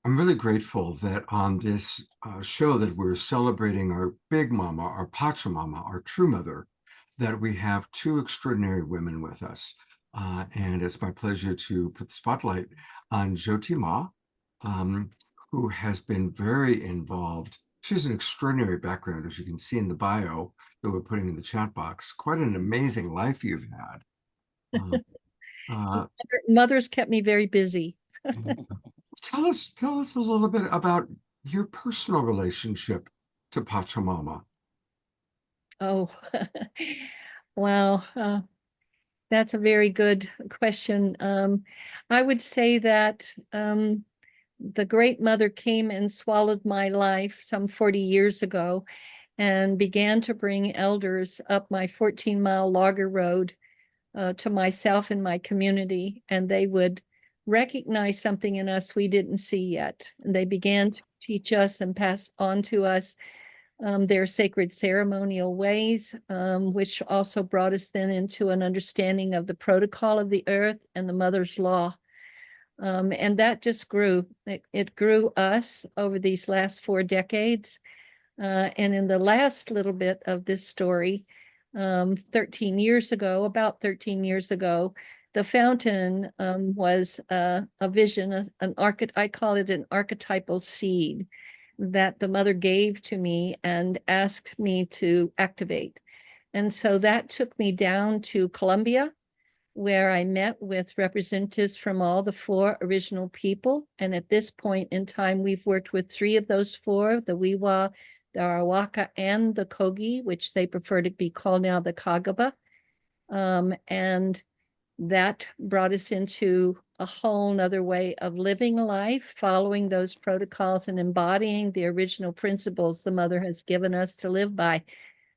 I'm really grateful that on this show that we're celebrating our big mama, our Pachamama, our true mother, that we have two extraordinary women with us. And it's my pleasure to put the spotlight on Jyoti Ma, um, who has been very involved. She has an extraordinary background, as you can see in the bio that we're putting in the chat box. Quite an amazing life you've had. Uh, uh, Mother's kept me very busy. tell us a little bit about your personal relationship to Pachamama. Oh, wow. That's a very good question. I would say that the Great Mother came and swallowed my life some 40 years ago and began to bring elders up my 14-mile logger road to myself and my community, and they would recognize something in us we didn't see yet. And they began to teach us and pass on to us their sacred ceremonial ways, which also brought us then into an understanding of the protocol of the earth and the mother's law. And that just grew. It grew us over these last 4 decades. And in the last little bit of this story, 13 years ago, about 13 years ago, the fountain was a vision, I call it an archetypal seed that the mother gave to me and asked me to activate. And so that took me down to Colombia, where I met with representatives from all the four original people. And at this point in time, we've worked with three of those four, the Wiwa, the Arawaka, and the Kogi, which they prefer to be called now the Kagaba. And that brought us into a whole nother way of living life, following those protocols and embodying the original principles the mother has given us to live by,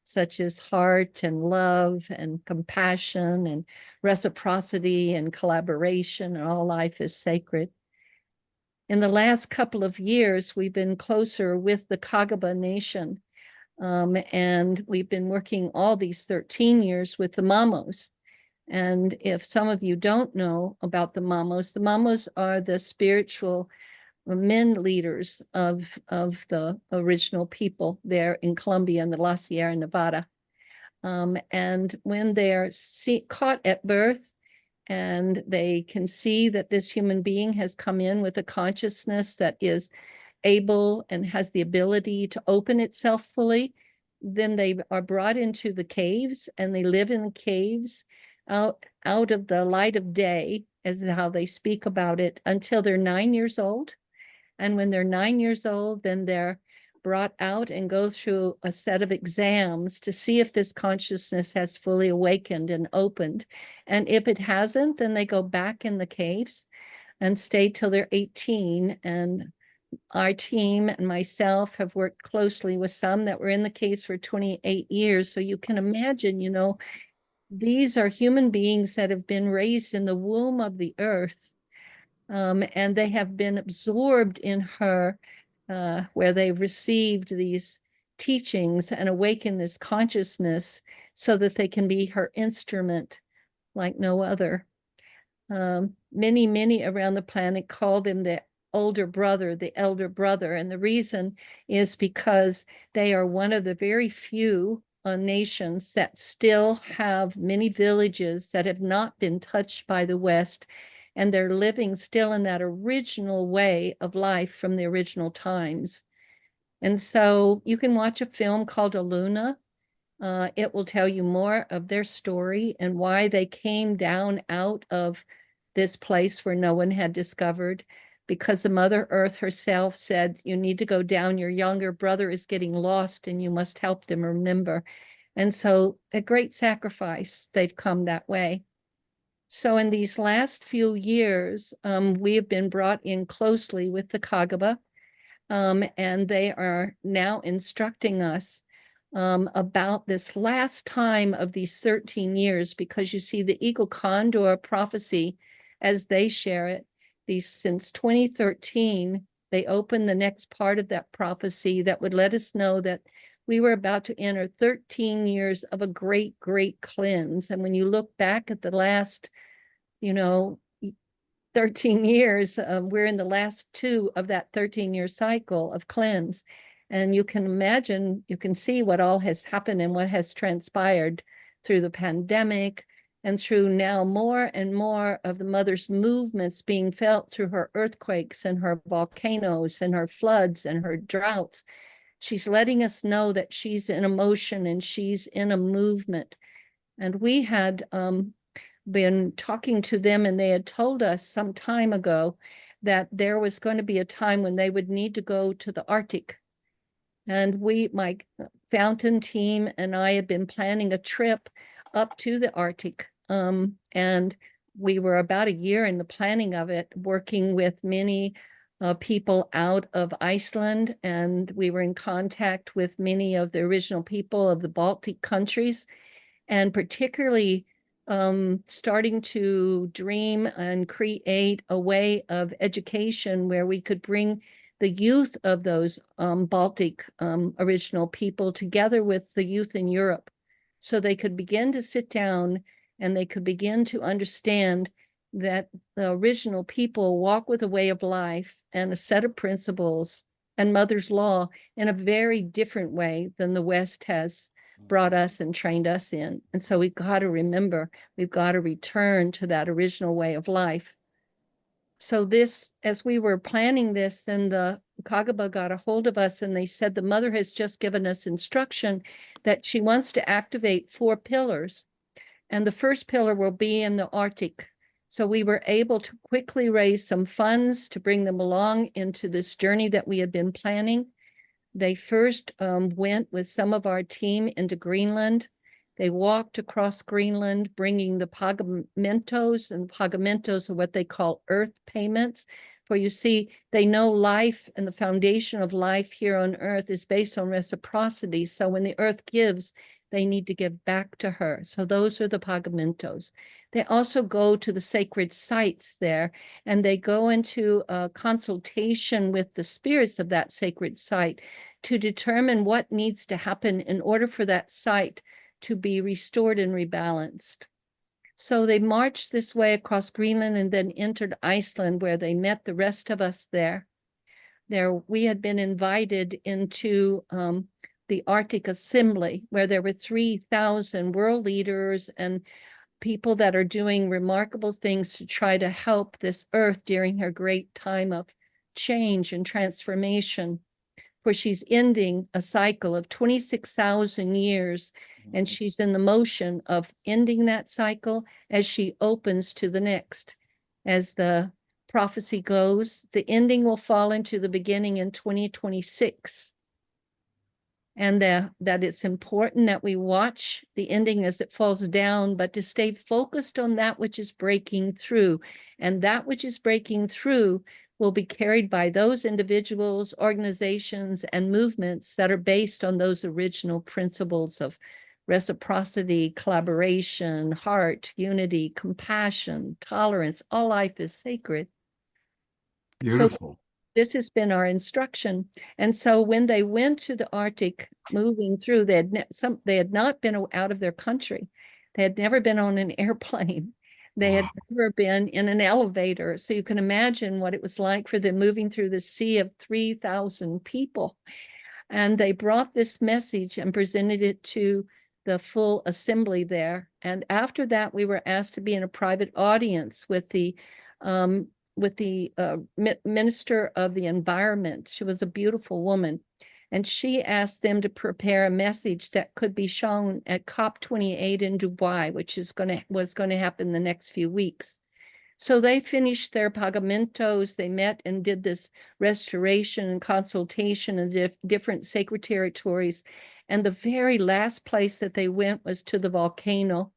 such as heart and love and compassion and reciprocity and collaboration, and all life is sacred. In the last couple of years, we've been closer with the Kagaba Nation, and we've been working all these 13 years with the Mamos. And if some of you don't know about the Mamos are the spiritual men leaders of the original people there in Colombia and the La Sierra Nevada. And when they're caught at birth and they can see that this human being has come in with a consciousness that is able and has the ability to open itself fully, then they are brought into the caves and they live in the caves out of the light of day, as how they speak about it, until they're 9 years old. And when they're 9 years old, then they're brought out and go through a set of exams to see if this consciousness has fully awakened and opened. And if it hasn't, then they go back in the caves and stay till they're 18. And our team and myself have worked closely with some that were in the caves for 28 years. So you can imagine, these are human beings that have been raised in the womb of the earth, and they have been absorbed in her, where they've received these teachings and awakened this consciousness so that they can be her instrument like no other. Many, many around the planet call them the older brother, the elder brother. And the reason is because they are one of the very few nations that still have many villages that have not been touched by the West. And they're living still in that original way of life from the original times. And so you can watch a film called Aluna. It will tell you more of their story and why they came down out of this place where no one had discovered, because the Mother Earth herself said, you need to go down. Your younger brother is getting lost and you must help them remember. And so a great sacrifice, they've come that way. So in these last few years, we have been brought in closely with the Kagaba, and they are now instructing us about this last time of these 13 years, because you see the Eagle Condor prophecy, as they share it, since 2013, they opened the next part of that prophecy that would let us know that we were about to enter 13 years of a great, great cleanse. And when you look back at the last, 13 years. We're in the last 2 of that 13-year cycle of cleanse. And you can imagine, you can see what all has happened and what has transpired through the pandemic and through now more and more of the mother's movements being felt through her earthquakes and her volcanoes and her floods and her droughts. She's letting us know that she's in a motion and she's in a movement. And we had been talking to them, and they had told us some time ago that there was going to be a time when they would need to go to the Arctic. And my fountain team and I had been planning a trip up to the Arctic. And we were about a year in the planning of it, working with many people out of Iceland. And we were in contact with many of the original people of the Baltic countries, and particularly starting to dream and create a way of education where we could bring the youth of those Baltic original people together with the youth in Europe, so they could begin to sit down and they could begin to understand that the original people walk with a way of life and a set of principles and mother's law in a very different way than the West has brought us and trained us in. And so we've got to remember, we've got to return to that original way of life. So this, as we were planning this, then the Kagaba got a hold of us and they said the mother has just given us instruction that she wants to activate 4 pillars. And the first pillar will be in the Arctic. So we were able to quickly raise some funds to bring them along into this journey that we had been planning. They first went with some of our team into Greenland. They walked across Greenland, bringing the pagamentos, and pagamentos are what they call earth payments. For you see, they know life and the foundation of life here on earth is based on reciprocity. So when the earth gives, they need to give back to her. So those are the pagamentos. They also go to the sacred sites there, and they go into a consultation with the spirits of that sacred site to determine what needs to happen in order for that site to be restored and rebalanced. So they marched this way across Greenland and then entered Iceland, where they met the rest of us there. We had been invited into the Arctic Assembly, where there were 3,000 world leaders and people that are doing remarkable things to try to help this earth during her great time of change and transformation. For she's ending a cycle of 26,000 years, and she's in the motion of ending that cycle as she opens to the next. As the prophecy goes, the ending will fall into the beginning in 2026. And that it's important that we watch the ending as it falls down, but to stay focused on that which is breaking through. And that which is breaking through will be carried by those individuals, organizations, and movements that are based on those original principles of reciprocity, collaboration, heart, unity, compassion, tolerance. All life is sacred. Beautiful. So this has been our instruction. And so when they went to the Arctic, moving through, they had not been out of their country. They had never been on an airplane. They had never been in an elevator. So you can imagine what it was like for them moving through the sea of 3,000 people. And they brought this message and presented it to the full assembly there. And after that, we were asked to be in a private audience with the Minister of the Environment. She was a beautiful woman. And she asked them to prepare a message that could be shown at COP28 in Dubai, which was going to happen the next few weeks. So they finished their pagamentos. They met and did this restoration and consultation in different sacred territories. And the very last place that they went was to the volcano.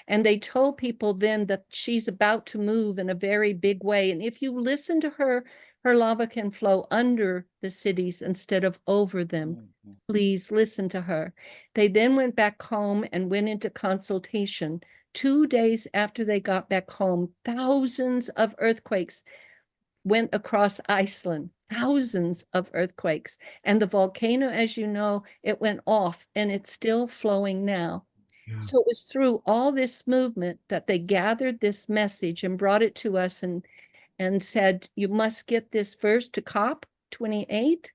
And they told people then that she's about to move in a very big way. And if you listen to her, her lava can flow under the cities instead of over them. Please listen to her. They then went back home and went into consultation. 2 days after they got back home, thousands of earthquakes went across Iceland, thousands of earthquakes. And the volcano, as you know, it went off and it's still flowing now. Yeah. So it was through all this movement that they gathered this message and brought it to us. And and said, you must get this first to COP 28,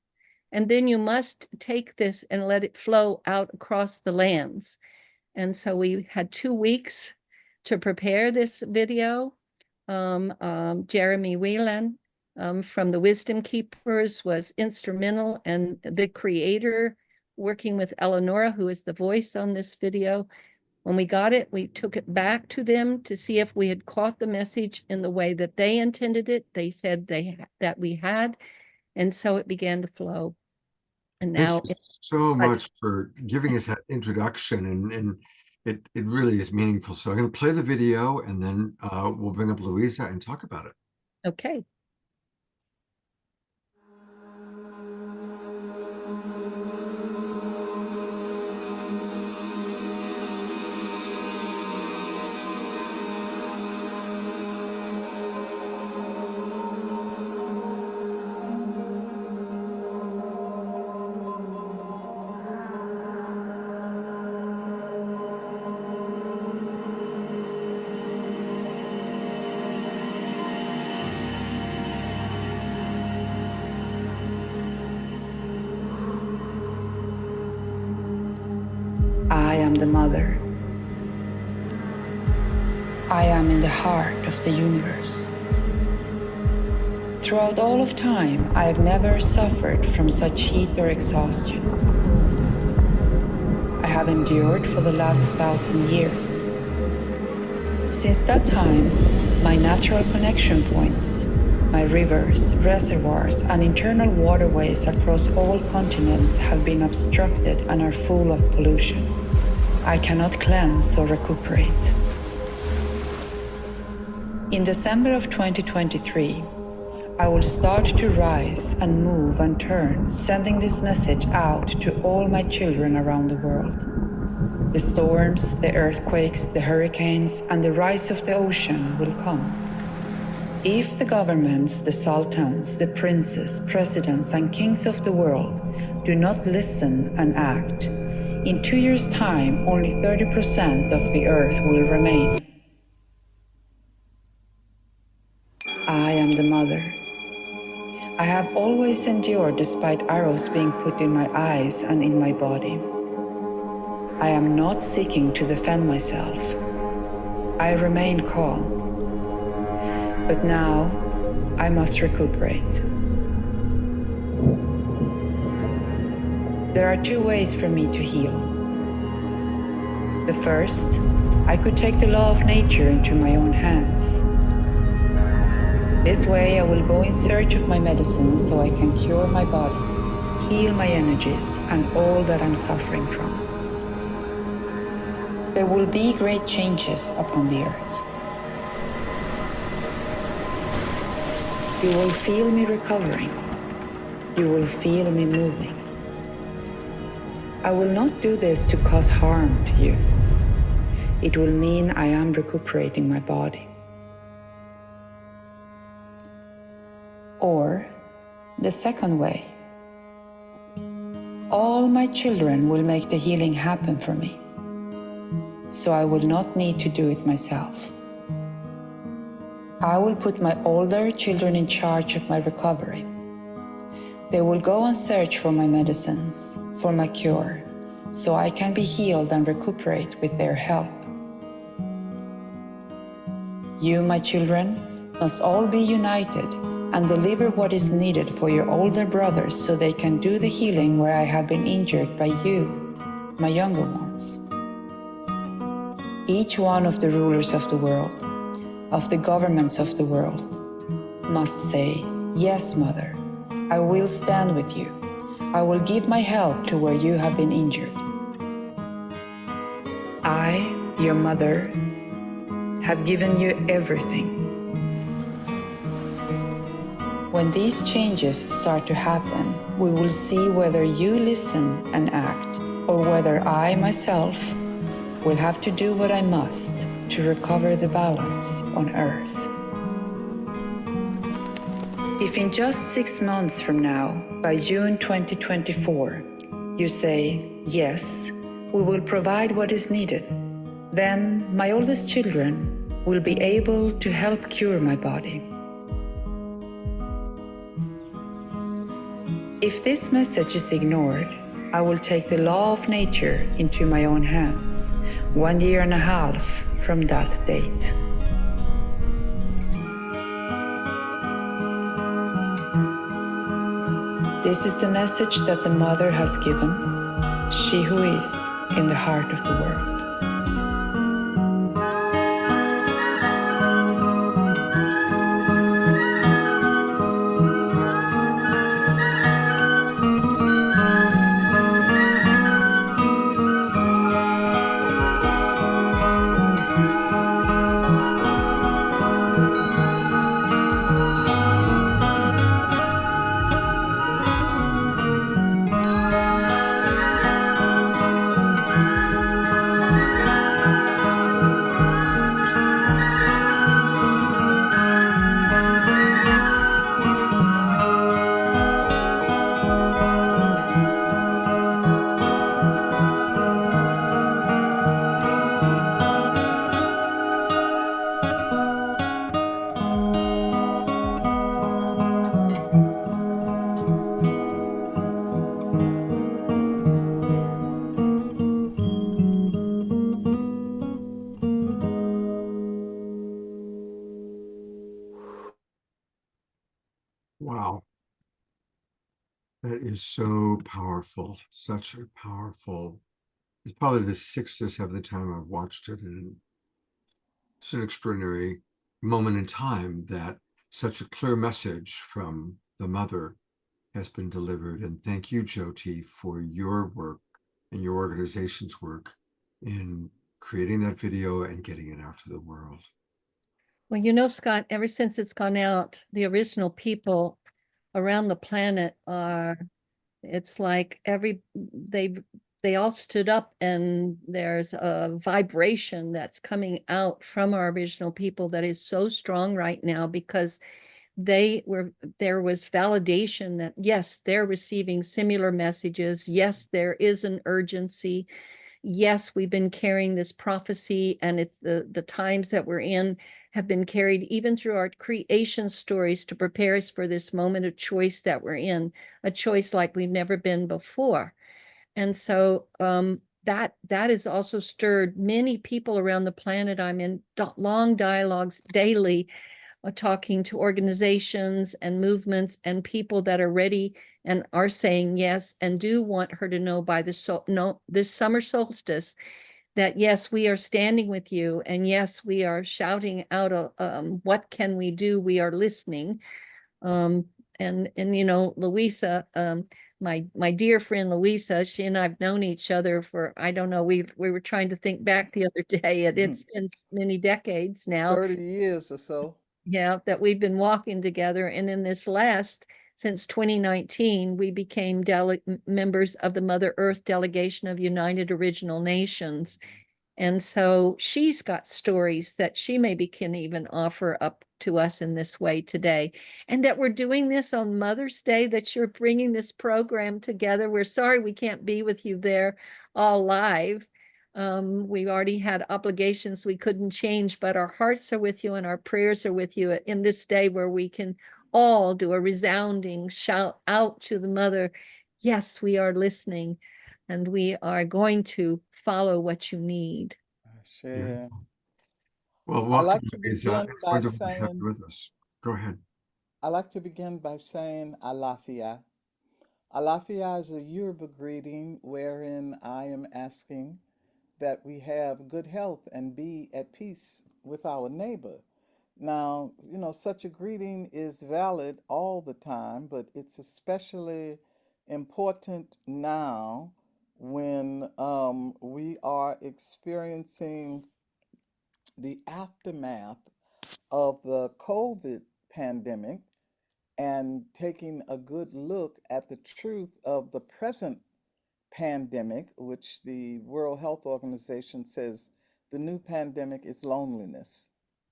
and then you must take this and let it flow out across the lands. And so we had 2 weeks to prepare this video. Jeremy Whelan from the Wisdom Keepers was instrumental, and the creator, working with Eleonora, who is the voice on this video. When we got it, we took it back to them to see if we had caught the message in the way that they intended it. They said that we had, and so it began to flow. And Thank now you so much for giving us that introduction, and it really is meaningful. So I'm going to play the video, and then we'll bring up Luisah and talk about it. Okay. I am the mother. I am in the heart of the universe. Throughout all of time, I have never suffered from such heat or exhaustion. I have endured for the last 1,000 years. Since that time, my natural connection points, my rivers, reservoirs, and internal waterways across all continents have been obstructed and are full of pollution. I cannot cleanse or recuperate. In December of 2023, I will start to rise and move and turn, sending this message out to all my children around the world. The storms, the earthquakes, the hurricanes, and the rise of the ocean will come. If the governments, the sultans, the princes, presidents, and kings of the world do not listen and act, in 2 years' time, only 30% of the earth will remain. I am the mother. I have always endured despite arrows being put in my eyes and in my body. I am not seeking to defend myself. I remain calm. But now, I must recuperate. There are 2 ways for me to heal. The first, I could take the law of nature into my own hands. This way, I will go in search of my medicine so I can cure my body, heal my energies, and all that I'm suffering from. There will be great changes upon the earth. You will feel me recovering. You will feel me moving. I will not do this to cause harm to you. It will mean I am recuperating my body. Or the second way. All my children will make the healing happen for me, so I will not need to do it myself. I will put my older children in charge of my recovery. They will go and search for my medicines, for my cure, so I can be healed and recuperate with their help. You, my children, must all be united and deliver what is needed for your older brothers so they can do the healing where I have been injured by you, my younger ones. Each one of the rulers of the world, of the governments of the world, must say, yes, mother, I will stand with you. I will give my help to where you have been injured. I, your mother, have given you everything. When these changes start to happen, we will see whether you listen and act, or whether I myself will have to do what I must to recover the balance on Earth. If in just 6 months from now, by June 2024, you say, yes, we will provide what is needed, then my oldest children will be able to help cure my body. If this message is ignored, I will take the law of nature into my own hands, 1 year and a half from that date. This is the message that the Mother has given, she who is in the heart of the world. Wow. That is so powerful. Such a powerful. It's probably the sixth or seventh time I've watched it, and it's an extraordinary moment in time that such a clear message from the mother has been delivered. And thank you, Jyoti, for your work and your organization's work in creating that video and getting it out to the world. Well, you know, Scott, ever since it's gone out, the original people around the planet are, it's like they all stood up, and there's a vibration that's coming out from our original people that is so strong right now, because there was validation that yes, they're receiving similar messages. Yes, there is an urgency. Yes, we've been carrying this prophecy, and it's the times that we're in have been carried even through our creation stories to prepare us for this moment of choice that we're in, a choice like we've never been before. And so that has also stirred many people around the planet. I'm in long dialogues daily, talking to organizations and movements and people that are ready and are saying yes, and do want her to know by this summer solstice that yes, we are standing with you, and yes, we are shouting out, what can we do? We are listening. Um, and you know, Luisah, my dear friend Luisah, she and I've known each other for, I don't know, we were trying to think back the other day, and it's been many decades now. 30 years or so. Yeah, that we've been walking together. And in this last, since 2019, we became members of the Mother Earth delegation of United Original Nations. And so she's got stories that she maybe can even offer up to us in this way today. And that we're doing this on Mother's Day, that you're bringing this program together. We're sorry we can't be with you there all live. We already had obligations we couldn't change, but our hearts are with you and our prayers are with you in this day where we can all do a resounding shout out to the Mother. Yes, we are listening, and we are going to follow what you need. Share. Well, I welcome, like to Luisah. begin It's by wonderful to have saying, you with us. Go ahead. I like to begin by saying Alafia. Alafia is a Yoruba greeting wherein I am asking that we have good health and be at peace with our neighbor. Now, such a greeting is valid all the time, but it's especially important now when we are experiencing the aftermath of the COVID pandemic and taking a good look at the truth of the present pandemic, which the World Health Organization says the new pandemic is loneliness.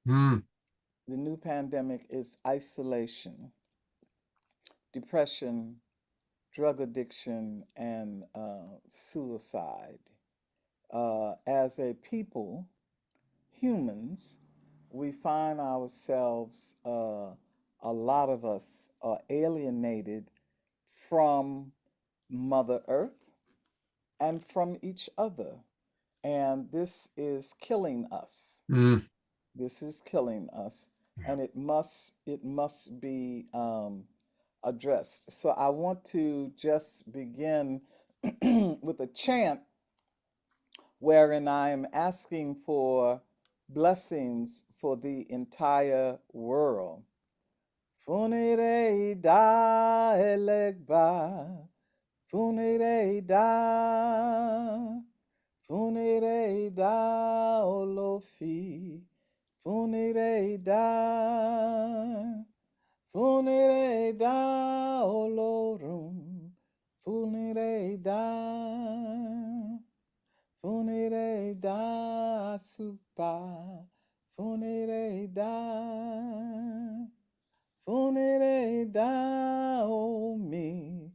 Mm. The new pandemic is isolation, depression, drug addiction, and suicide. As a people, humans, we find ourselves, a lot of us are alienated from Mother Earth and from each other. And this is killing us. Mm. This is killing us, Yeah. and it must be addressed. So I want to just begin with a chant wherein I am asking for blessings for the entire world. Funire da elegba, funire da, funire da olofi, funire da, funire da olorum, funire da, funire da supa, funire da. Funire da omi,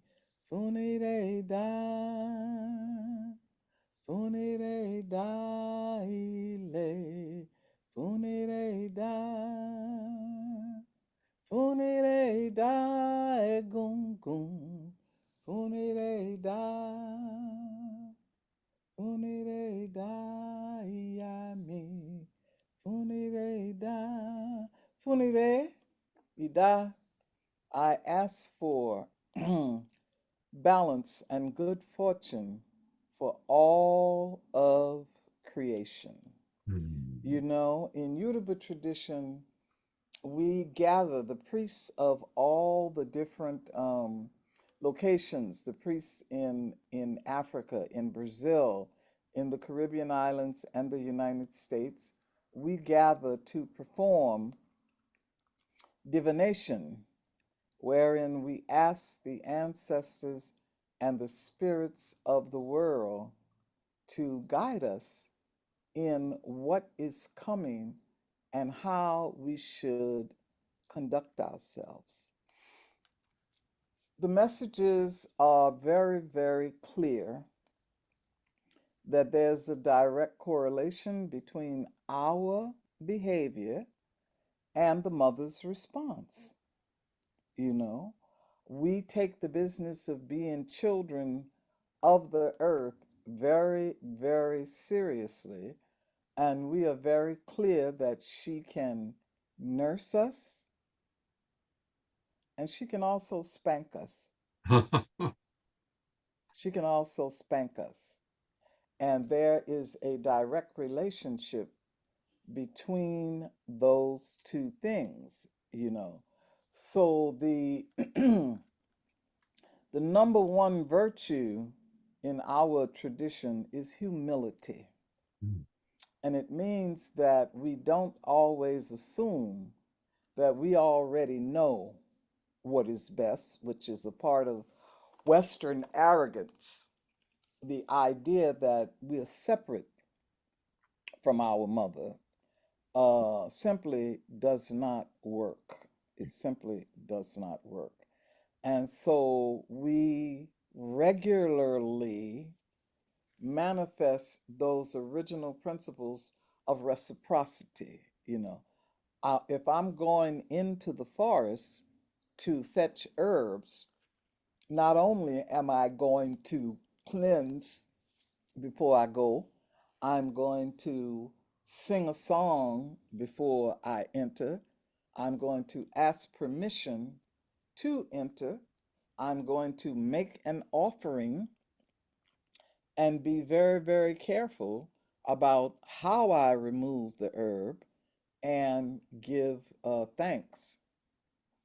funire da, funire da ile, funire da, funire da egungun, funire da, funire da iyami, funire da, funire ida. I ask for balance and good fortune for all of creation. You Mm. know, in Yoruba tradition, we gather the priests of all the different locations, the priests in Africa, in Brazil, in the Caribbean islands, and the United States. We gather to perform divination, wherein we ask the ancestors and the spirits of the world to guide us in what is coming and how we should conduct ourselves. The messages are very, very clear that there's a direct correlation between our behavior and the mother's response. You know, we take the business of being children of the earth very, very seriously, and we are very clear that she can nurse us and she can also spank us. She can also spank us. And there is a direct relationship between those two things, you know. So the number one virtue in our tradition is humility. Mm. And it means that we don't always assume that we already know what is best, which is a part of Western arrogance. The idea that we're separate from our mother simply does not work. It simply does not work. And so we regularly manifest those original principles of reciprocity. You know, if I'm going into the forest to fetch herbs, not only am I going to cleanse before I go, I'm going to sing a song before I enter. I'm going to ask permission to enter. I'm going to make an offering and be very, very careful about how I remove the herb and give thanks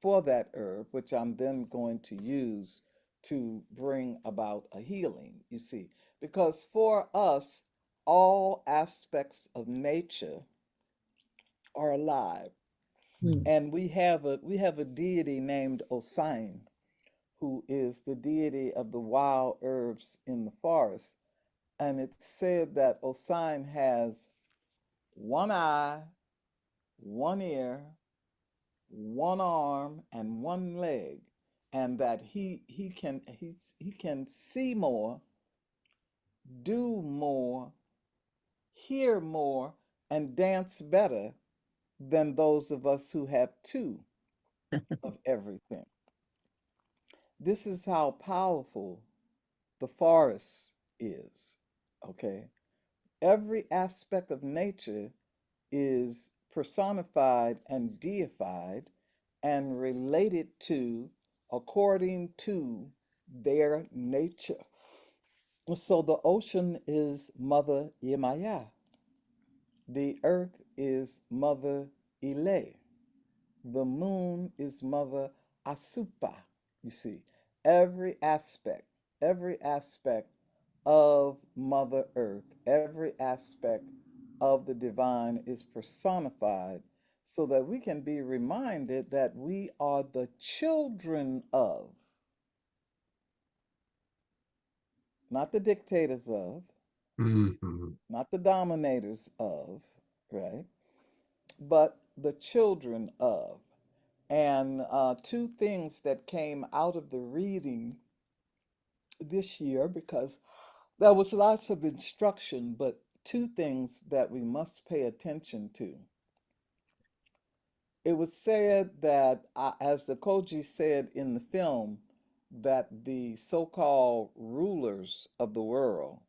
for that herb, which I'm then going to use to bring about a healing, you see. Because for us, all aspects of nature are alive. Mm. And we have a deity named Oshun, who is the deity of the wild herbs in the forest. And it's said that Oshun has one eye, one ear, one arm, and one leg, and that he can see more, do more, hear more, and dance better than those of us who have two of everything. This is how powerful the forest is. Okay. Every aspect of nature is personified and deified and related to according to their nature. So the ocean is Mother Yemaya. The earth is Mother Ile. The moon is Mother Asupa. You see, every aspect, every aspect of Mother Earth, every aspect of the divine is personified so that we can be reminded that we are the children of, not the dictators of, Mhm. not the dominators of, right? But the children of. And two things that came out of the reading this year, because there was lots of instruction, but two things that we must pay attention to. It was said that, as the Koji said in the film, that the so called rulers of the world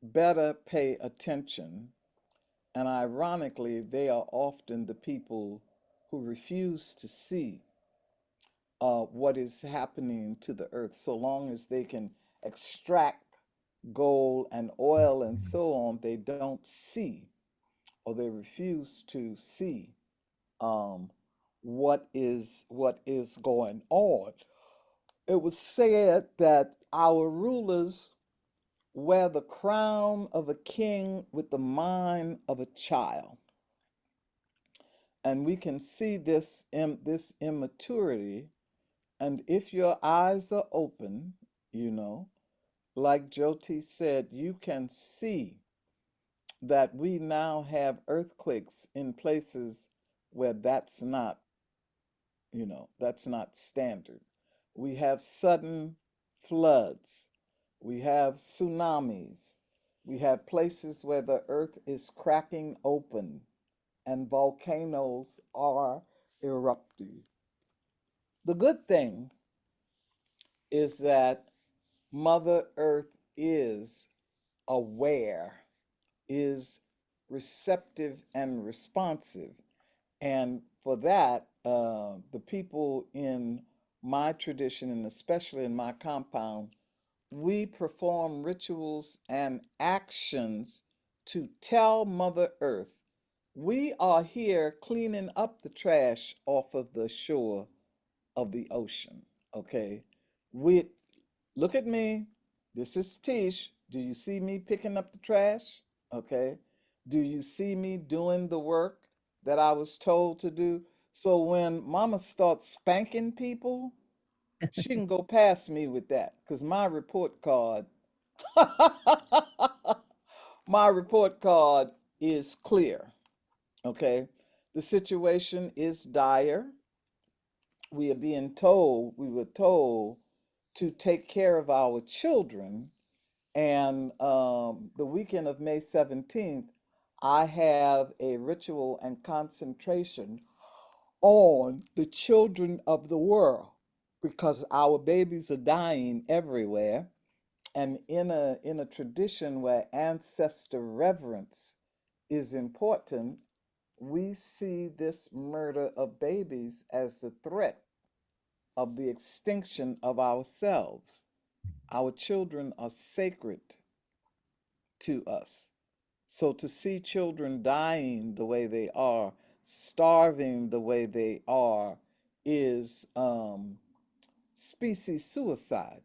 better pay attention. And ironically, they are often the people who refuse to see what is happening to the earth, so long as they can extract gold and oil and so on, they don't see or they refuse to see um, what is going on. It was said that our rulers wear the crown of a king with the mind of a child, and we can see this immaturity. And if your eyes are open, you know, like Jyoti said, you can see that we now have earthquakes in places where that's not standard. We have sudden floods. We have tsunamis. We have places where the earth is cracking open and volcanoes are erupting. The good thing is that Mother Earth is aware, is receptive and responsive. And for that, the people in my tradition, and especially in my compound, we perform rituals and actions to tell Mother Earth, we are here cleaning up the trash off of the shore of the ocean. Okay? We look at me. This is Tish. Do you see me picking up the trash? Okay. Do you see me doing the work that I was told to do? So when mama starts spanking people, she can go past me with that because my report card, my report card is clear. Okay. The situation is dire. We were told to take care of our children. And the weekend of May 17th, I have a ritual and concentration on the children of the world because our babies are dying everywhere. And in a tradition where ancestor reverence is important, we see this murder of babies as the threat of the extinction of ourselves. Our children are sacred to us. So to see children dying the way they are, starving the way they are, is species suicide.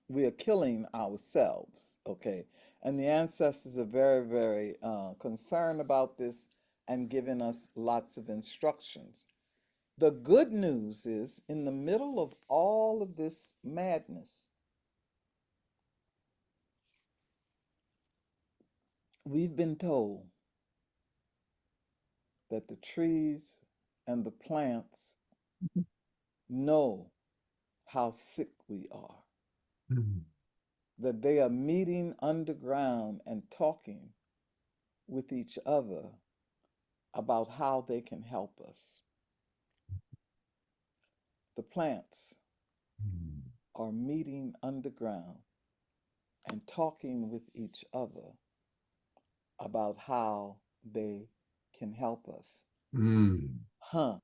We are killing ourselves, okay? And the ancestors are very, very concerned about this and giving us lots of instructions. The good news is, in the middle of all of this madness, we've been told that the trees and the plants know how sick we are, Mhm. that they are meeting underground and talking with each other about how they can help us. The plants are meeting underground and talking with each other about how they can help us. Mm, Huh.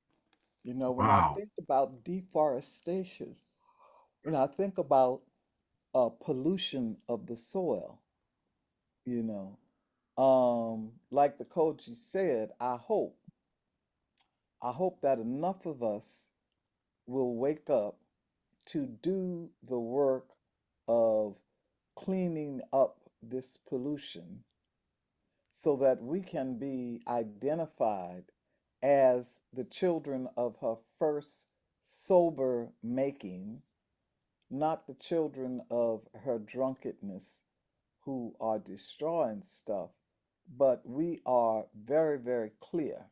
You know, when I wow. think about deforestation, when I think about pollution of the soil, you know, like the coach said, I hope that enough of us will wake up to do the work of cleaning up this pollution so that we can be identified as the children of her first sober making, not the children of her drunkenness who are destroying stuff, but we are very, very clear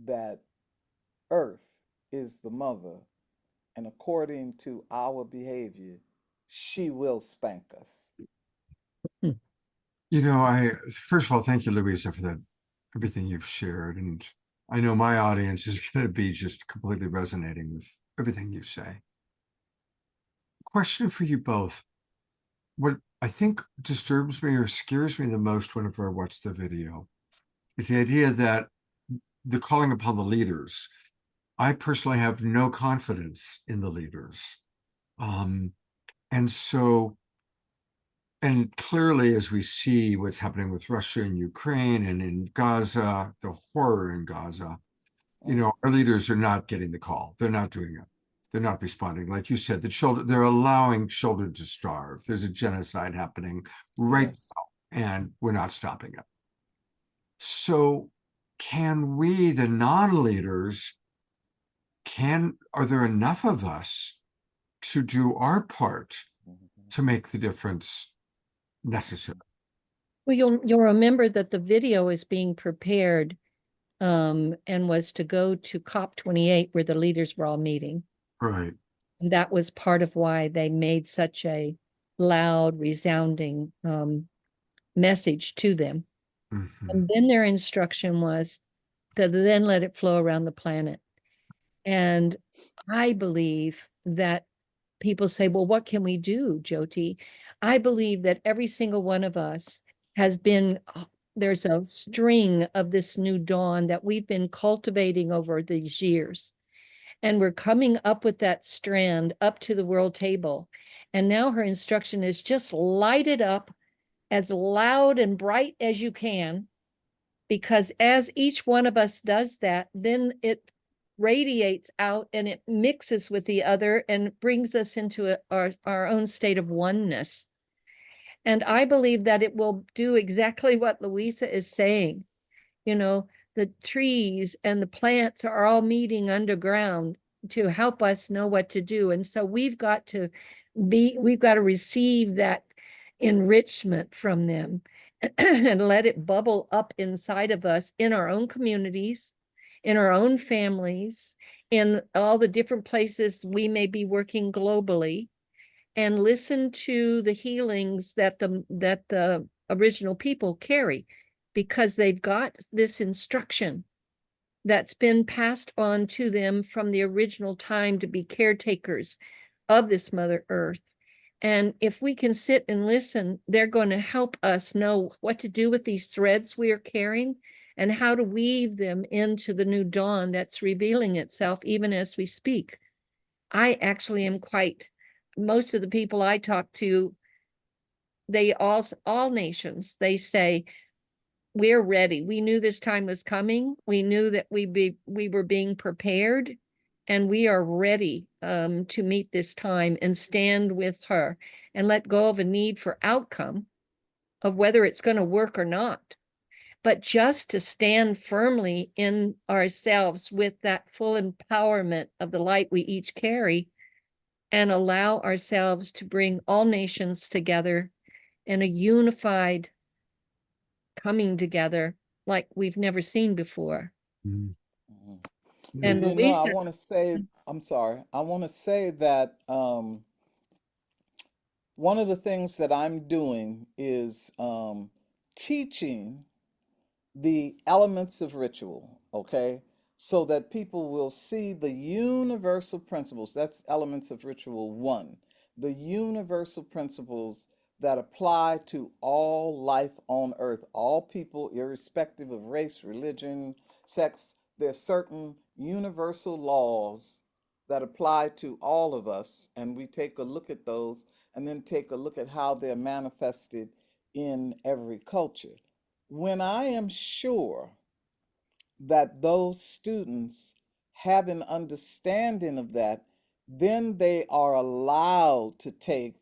that Earth is the mother, and according to our behavior, she will spank us. Hmm. You know, first of all, thank you, Louisa, for that, everything you've shared. And I know my audience is going to be just completely resonating with everything you say. Question for you both. What I think disturbs me or scares me the most whenever I watch the video is the idea that the calling upon the leaders. I personally have no confidence in the leaders. Um, and so, and clearly, as we see what's happening with Russia and Ukraine and in Gaza, the horror in Gaza, Mm, our leaders are not getting the call. They're not doing it. They're not responding. Like you said, the children, they're allowing children to starve. There's a genocide happening right yes. now, and we're not stopping it. So, can we, the non-leaders, are there enough of us to do our part Mhm. to make the difference necessary? Well, you'll remember that the video is being prepared and was to go to COP28 where the leaders were all meeting. Right. And that was part of why they made such a loud, resounding message to them. Mm-hmm. And then their instruction was to then let it flow around the planet. And I believe that people say, well, what can we do, Jyoti? I believe that every single one of us has been, there's a string of this new dawn that we've been cultivating over these years. And we're coming up with that strand up to the world table. And now her instruction is just light it up as loud and bright as you can, because as each one of us does that, then it radiates out and it mixes with the other and brings us into our own state of oneness. And I believe that it will do exactly what Luisah is saying. You know, the trees and the plants are all meeting underground to help us know what to do. And so we've got to receive that enrichment from them and let it bubble up inside of us in our own communities, in our own families, in all the different places we may be working globally, and listen to the healings that the original people carry, because they've got this instruction that's been passed on to them from the original time to be caretakers of this Mother Earth. And if we can sit and listen, they're going to help us know what to do with these threads we are carrying and how to weave them into the new dawn that's revealing itself even as we speak. I actually am most of the people I talk to, they all nations, they say, we're ready. We knew this time was coming. We knew that we were being prepared, and we are ready to meet this time and stand with her and let go of a need for outcome of whether it's going to work or not, but just to stand firmly in ourselves with that full empowerment of the light we each carry, and allow ourselves to bring all nations together in a unified coming together like we've never seen before. Mm-hmm. Mhm. Well, And I Luisah, want to say, I'm sorry, I want to say that one of the things that I'm doing is teaching the elements of ritual, okay? So that people will see the universal principles. That's elements of ritual one. the universal principles that apply to all life on earth, all people, irrespective of race, religion, sex. There's certain universal laws that apply to all of us, and we take a look at those and then take a look at how they're manifested in every culture. When I am sure that those students have an understanding of that, then they are allowed to take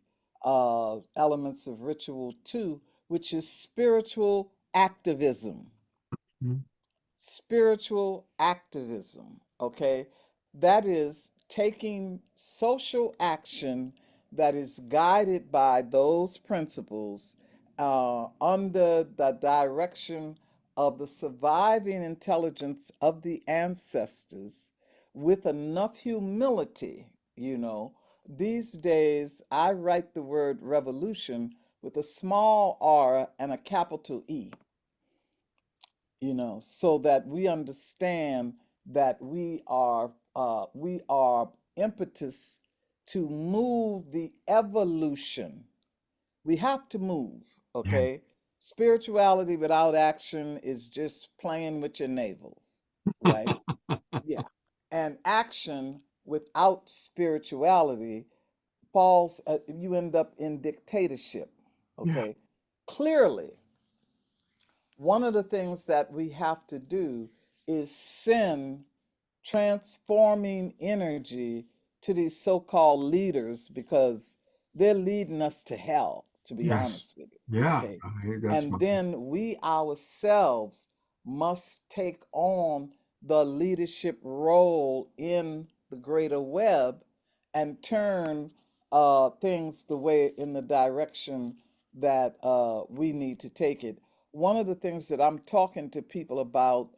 elements of ritual too, which is spiritual activism. Mhm. Spiritual activism, okay? That is taking social action that is guided by those principles under the direction of the surviving intelligence of the ancestors with enough humility, you know. These days, I write the word revolution with a small r and a capital E, you know, so that we understand that we are impetus to move the evolution. We have to move, Yeah. okay? Spirituality without action is just playing with your navels, right? Yeah. And action without spirituality falls, you end up in dictatorship, Yeah. okay? Clearly, one of the things that we have to do is send transforming energy to these so-called leaders because they're leading us to hell, to be Yes. honest with you. Yeah. Okay. That's And my, then we ourselves must take on the leadership role in the greater web and turn things the way in the direction that we need to take it. One of the things that I'm talking to people about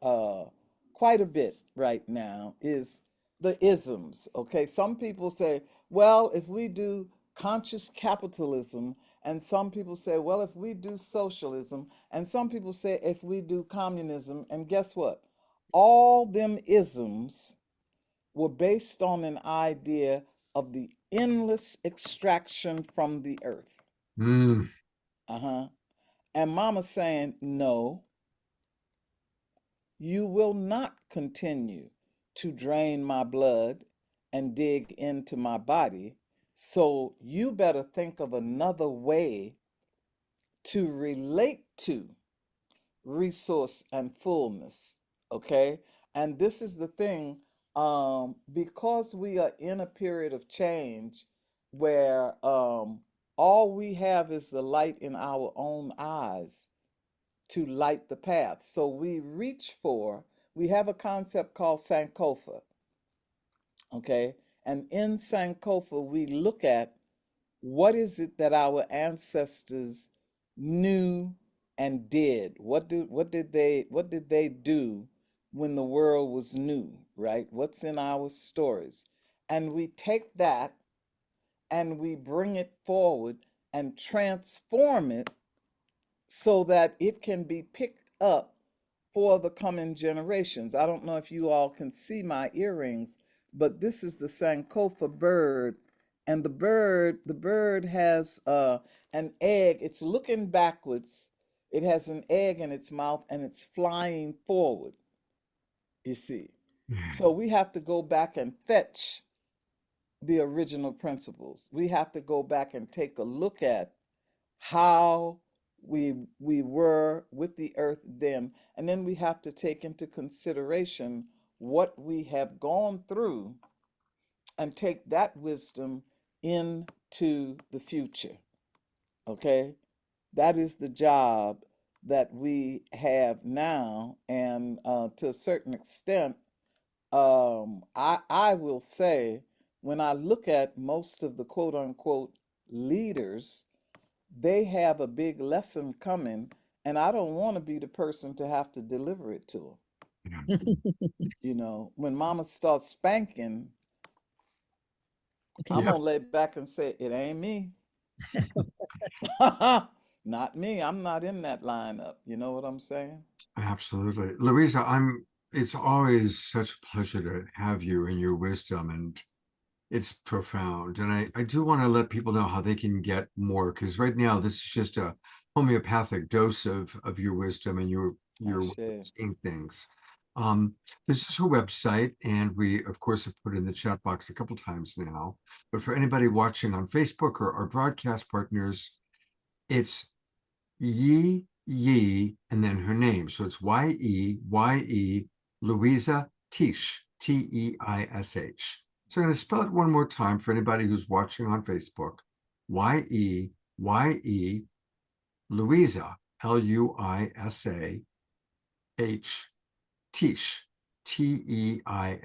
quite a bit right now is the isms. Okay, some people say, well, if we do conscious capitalism, and some people say, well, if we do socialism, and some people say, if we do communism, and guess what? All them isms were based on an idea of the endless extraction from the earth. mm, Uh-huh. And Mama's saying, no, you will not continue to drain my blood and dig into my body. So you better think of another way to relate to resource and fullness. Okay. And this is the thing, because we are in a period of change where all we have is the light in our own eyes to light the path. So we have a concept called Sankofa, okay? And in Sankofa, we look at what is it that our ancestors knew and did. What did they do when the world was new, right? What's in our stories? And we take that and we bring it forward and transform it so that it can be picked up for the coming generations. I don't know if you all can see my earrings, but this is the Sankofa bird. And the bird has an egg. It's looking backwards. It has an egg in its mouth and it's flying forward, you see. yeah. So we have to go back and fetch the original principles. We have to go back and take a look at how we were with the earth then, and then we have to take into consideration what we have gone through and take that wisdom into the future. Okay, that is the job that we have now, and to a certain extent, I will say, when I look at most of the quote unquote leaders, they have a big lesson coming, and I don't want to be the person to have to deliver it to them. Yeah. You know, when Mama starts spanking, I'm Yeah. gonna lay back and say, "It ain't me, not me. I'm not in that lineup." You know what I'm saying? Absolutely. Louisa, it's always such a pleasure to have you and your wisdom. And it's profound. And I do want to let people know how they can get more, because right now this is just a homeopathic dose of your wisdom and your way of Ashe. seeing things. Um, this is her website, and we of course have put it in the chat box a couple times now. But for anybody watching on Facebook or our broadcast partners, it's Yeye and then her name. So it's Yeye Luisah Teish, Teish. So I'm going to spell it one more time for anybody who's watching on Facebook. Yeye Luisah, Luisah Teish,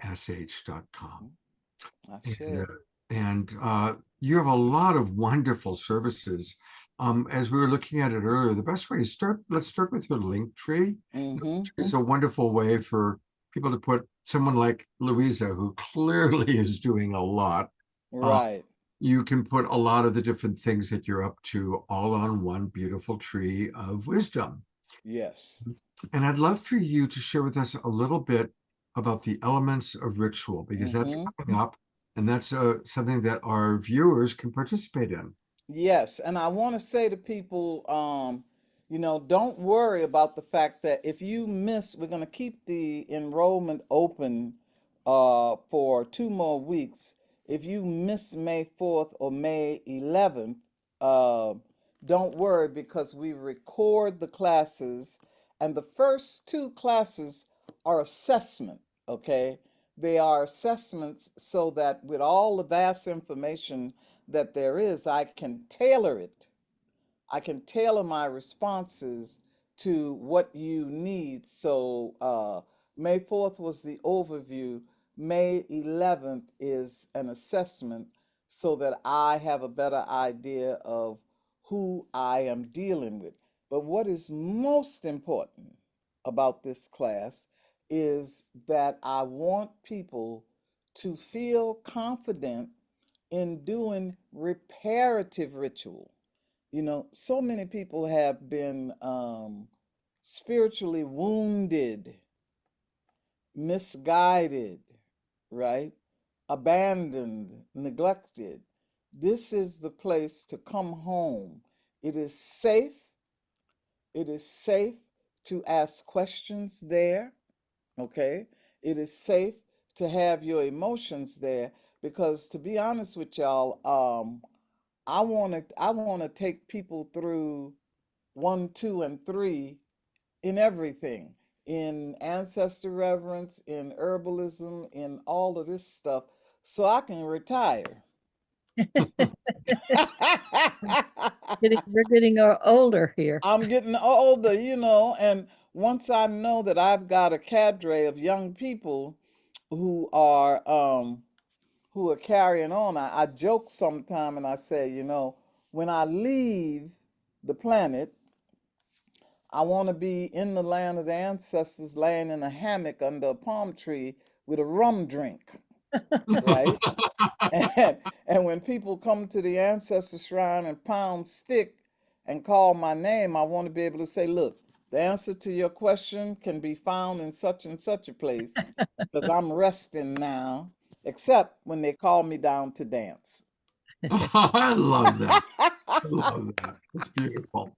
Teish.com. Ashe. And you have a lot of wonderful services. As we were looking at it earlier, the best way to start, let's start with your link tree. Mm-hmm. It's a wonderful way for people to put someone like Luisah, who clearly is doing a lot. Right. You can put a lot of the different things that you're up to all on one beautiful tree of wisdom. Yes. And I'd love for you to share with us a little bit about the elements of ritual, because that's Mm-hmm. coming up, and that's something that our viewers can participate in. Yes, and I want to say to people, don't worry about the fact that if you miss, we're going to keep the enrollment open for 2 more weeks. If you miss May 4th or May 11th, uh, don't worry because we record the classes, and the first two classes are assessment, okay? They are assessments so that with all the vast information that there is, I can tailor it. I can tailor my responses to what you need. So May 4th was the overview. May 11th is an assessment so that I have a better idea of who I am dealing with. But what is most important about this class is that I want people to feel confident in doing reparative ritual. So many people have been spiritually wounded, misguided, right? Abandoned, neglected. This is the place to come home. It is safe. It is safe to ask questions there, okay? It is safe to have your emotions there because to be honest with y'all, I want to take people through 1, 2, and 3 in everything, in ancestor reverence, in herbalism, in all of this stuff, so I can retire. We're getting older here. I'm getting older, and once I know that I've got a cadre of young people who are carrying on, I joke sometime and I say, when I leave the planet, I want to be in the land of the ancestors, laying in a hammock under a palm tree with a rum drink, right? And when people come to the ancestor shrine and pound stick and call my name, I want to be able to say, look, the answer to your question can be found in such and such a place because I'm resting now, except when they call me down to dance. I love that. I love that. It's beautiful.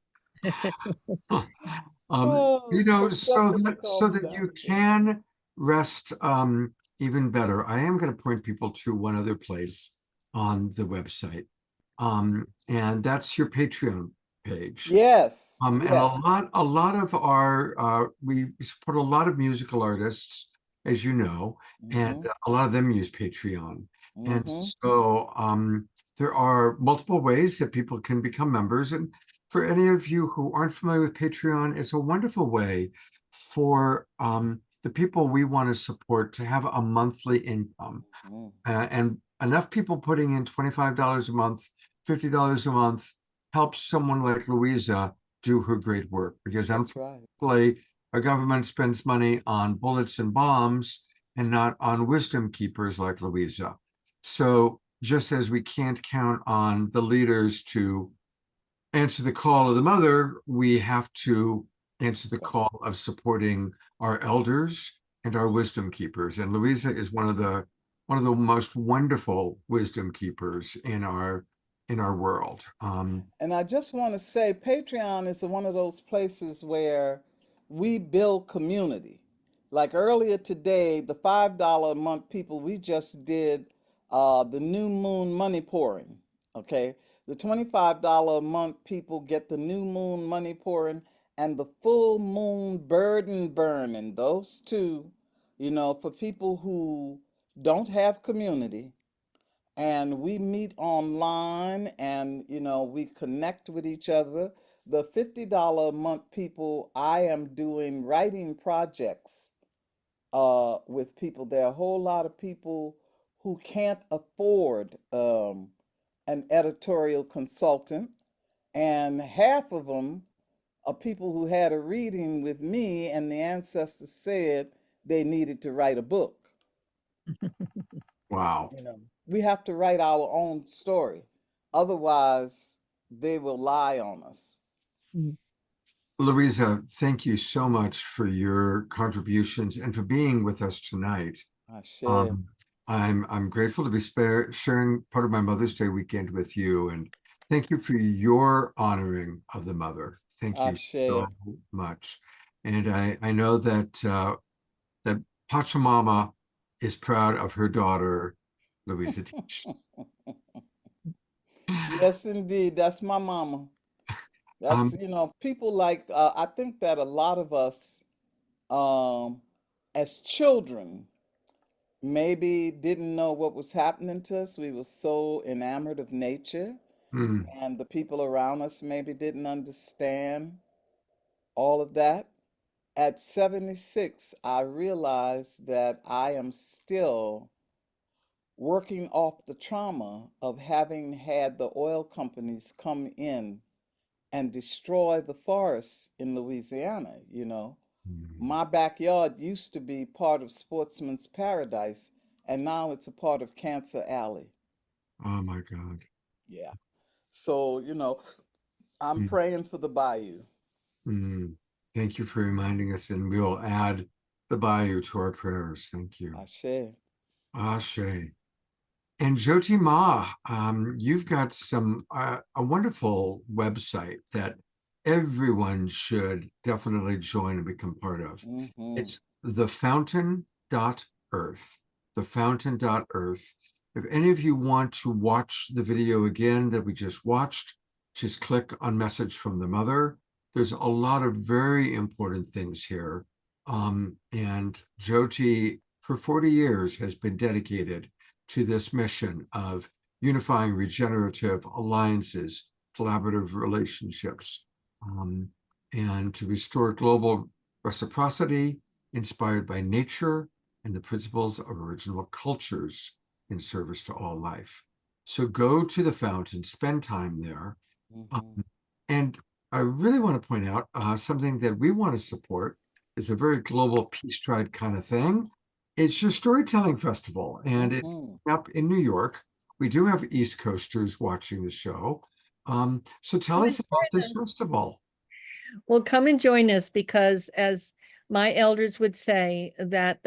Oh, except So when they that call me you down to dance. can rest even better, I am going to point people to one other place on the website, and that's your Patreon page. Yes, And yes. a lot of our we support a lot of musical artists, as you know, and Mm-hmm. a lot of them use Patreon. And Mm-hmm. so there are multiple ways that people can become members. And for any of you who aren't familiar with Patreon, it's a wonderful way for the people we want to support to have a monthly income. Mm-hmm. And enough people putting in $25 a month, $50 a month helps someone like Luisah do her great work, because That's right. unfortunately, our government spends money on bullets and bombs and not on wisdom keepers like Luisah. So just as we can't count on the leaders to answer the call of the mother, we have to answer the Right. call of supporting our elders and our wisdom keepers. And Luisah is one one of the most wonderful wisdom keepers in our world. And I just want to say, Patreon is one of those places where we build community. Like earlier today, the $5 a month people, we just did the new moon money pouring. Okay. The $25 a month people get the new moon money pouring and the full moon burden burning. Those two, for people who don't have community, and we meet online and we connect with each other. The $50 a month people, I am doing writing projects with people. There are a whole lot of people who can't afford an editorial consultant, and half of them are people who had a reading with me and the ancestors said they needed to write a book. Wow. We have to write our own story. Otherwise, they will lie on us. Mm. Luisah, thank you so much for your contributions and for being with us tonight. I share. Um, I'm grateful to be sharing part of my Mother's Day weekend with you, and thank you for your honoring of the mother. Thank I you so share. much. And I know that that Pachamama is proud of her daughter, Luisah Teish. Yes, indeed. That's my mama. That's, Um, people like, I think that a lot of us, um, as children, maybe didn't know what was happening to us. We were so enamored of nature, mm, and the people around us maybe didn't understand all of that. At 76, I realized that I am still working off the trauma of having had the oil companies come in and destroy the forests in Louisiana. mm. My backyard used to be part of Sportsman's Paradise, and now it's a part of Cancer Alley. Oh my God. Yeah. So, I'm Mm, praying for the bayou. mm. Thank you for reminding us, and we will add the bayou to our prayers. Thank you. Ashe. Ashe. And Jyoti Ma, you've got a wonderful website that everyone should definitely join and become part of. Mm-hmm. It's thefountain.earth. Thefountain.earth. If any of you want to watch the video again that we just watched, just click on Message from the Mother. There's a lot of very important things here. And Jyoti, for 40 years, has been dedicated to this mission of unifying regenerative alliances, collaborative relationships, and to restore global reciprocity inspired by nature and the principles of original cultures in service to all life. So go to the fountain, spend time there. Mm-hmm. And I really want to point out something that we want to support is a very global peace tribe kind of thing. It's your storytelling festival, and it's Mm-hmm. up in New York. We do have East Coasters watching the show. So tell Come us and about join this us. festival. Well, come and join us because, as my elders would say, that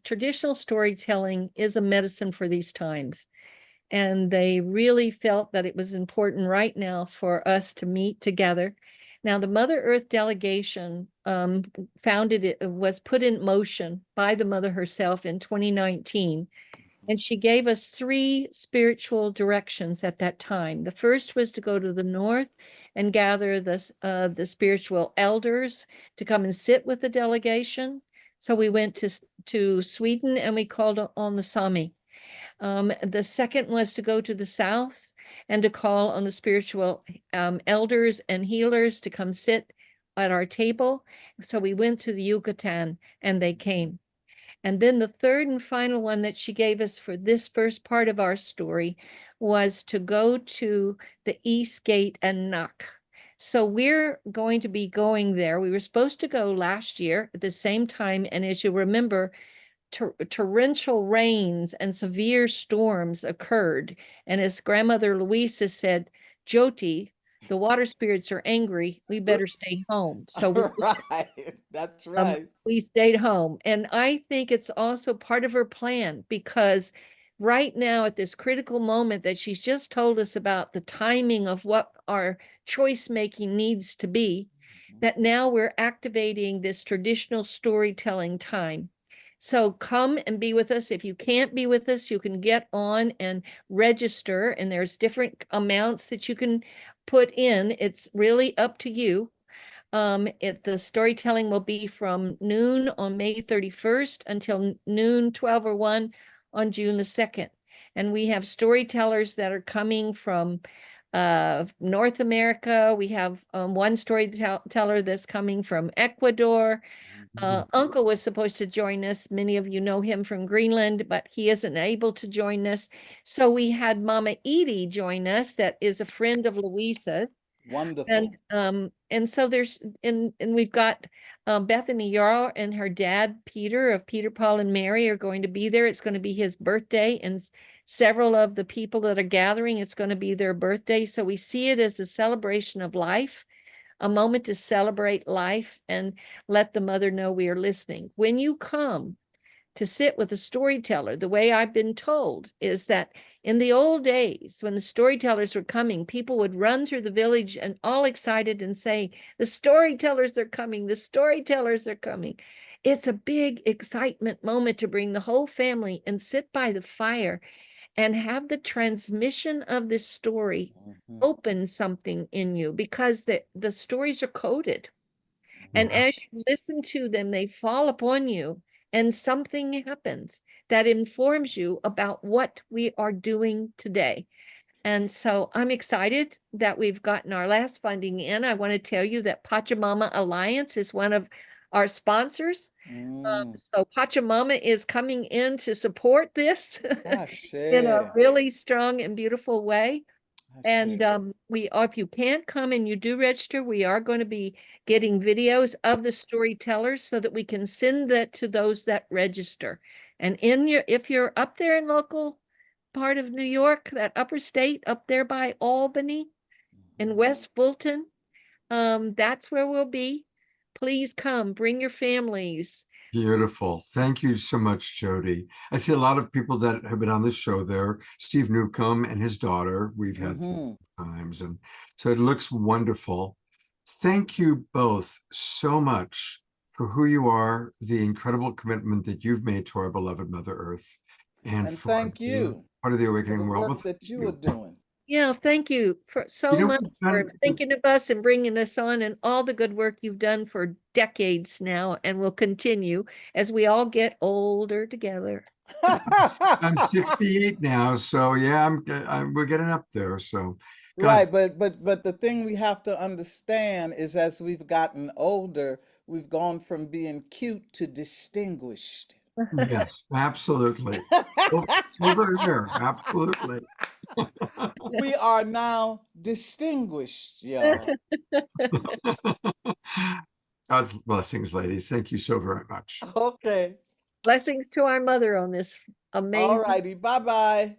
traditional storytelling is a medicine for these times. And they really felt that it was important right now for us to meet together. Now, the Mother Earth delegation was put in motion by the Mother herself in 2019. And she gave us three spiritual directions at that time. The first was to go to the north and gather the spiritual elders to come and sit with the delegation. So we went to Sweden and we called on the Sami. The second was to go to the south and to call on the spiritual elders and healers to come sit at our table. So we went to the Yucatan and they came. And then the third and final one that she gave us for this first part of our story was to go to the East Gate and knock. So we're going to be going there. We were supposed to go last year at the same time. And as you remember, torrential rains and severe storms occurred. And as grandmother Luisah said, Jyoti, the water spirits are angry, we better stay home. So Right. That's right. we stayed home. And I think it's also part of her plan, because right now at this critical moment that she's just told us about the timing of what our choice making needs to be, that now we're activating this traditional storytelling time. So come and be with us. If you can't be with us, you can get on and register, and there's different amounts that you can put in. It's really up to you. The storytelling will be from noon on May 31st until noon, 12 or 1 on June the 2nd. And we have storytellers that are coming from North America. We have one storyteller that's coming from Ecuador. Uncle was supposed to join us. Many of you know him from Greenland, but he isn't able to join us. So we had Mama Edie join us, that is a friend of Luisah. Wonderful. And so there's and we've got Bethany Yarl and her dad Peter of Peter, Paul, and Mary are going to be there. It's going to be his birthday, and several of the people that are gathering, it's going to be their birthday. So we see it as a celebration of life, a moment to celebrate life and let the mother know we are listening. When you come to sit with a storyteller, the way I've been told is that in the old days, when the storytellers were coming, people would run through the village and all excited and say, the storytellers are coming, the storytellers are coming. It's a big excitement moment to bring the whole family and sit by the fire and have the transmission of this story open something in you, because the stories are coded. And as you listen to them, they fall upon you, and something happens that informs you about what we are doing today. And so I'm excited that we've gotten our last funding in. I want to tell you that Pachamama Alliance is one of our sponsors. So Pachamama is coming in to support this in a Ashe. really strong and beautiful way. And Ashe. if you can't come and you do register, we are going to be getting videos of the storytellers so that we can send that to those that register. And if you're up there in local part of New York, that upper state up there by Albany and West Fulton, that's where we'll be. Please come, bring your families. Beautiful. Thank you so much, Jody. I see a lot of people that have been on this show there. Steve Newcomb and his daughter, we've had times, and so it looks wonderful. Thank you both so much for who you are, the incredible commitment that you've made to our beloved Mother Earth, and And for thank being you part of the for Awakening the World. work that you are doing. Yeah, thank you for so much for thinking of us and bringing us on, and all the good work you've done for decades now and will continue as we all get older together. I'm 68 now, so yeah, we're getting up there. So, guys, Right, but the thing we have to understand is as we've gotten older, we've gone from being cute to distinguished. yes, absolutely. Over here, absolutely. We are now distinguished, y'all. God's blessings, ladies. Thank you so very much. Okay. Blessings to our mother on this All amazing righty. Bye-bye.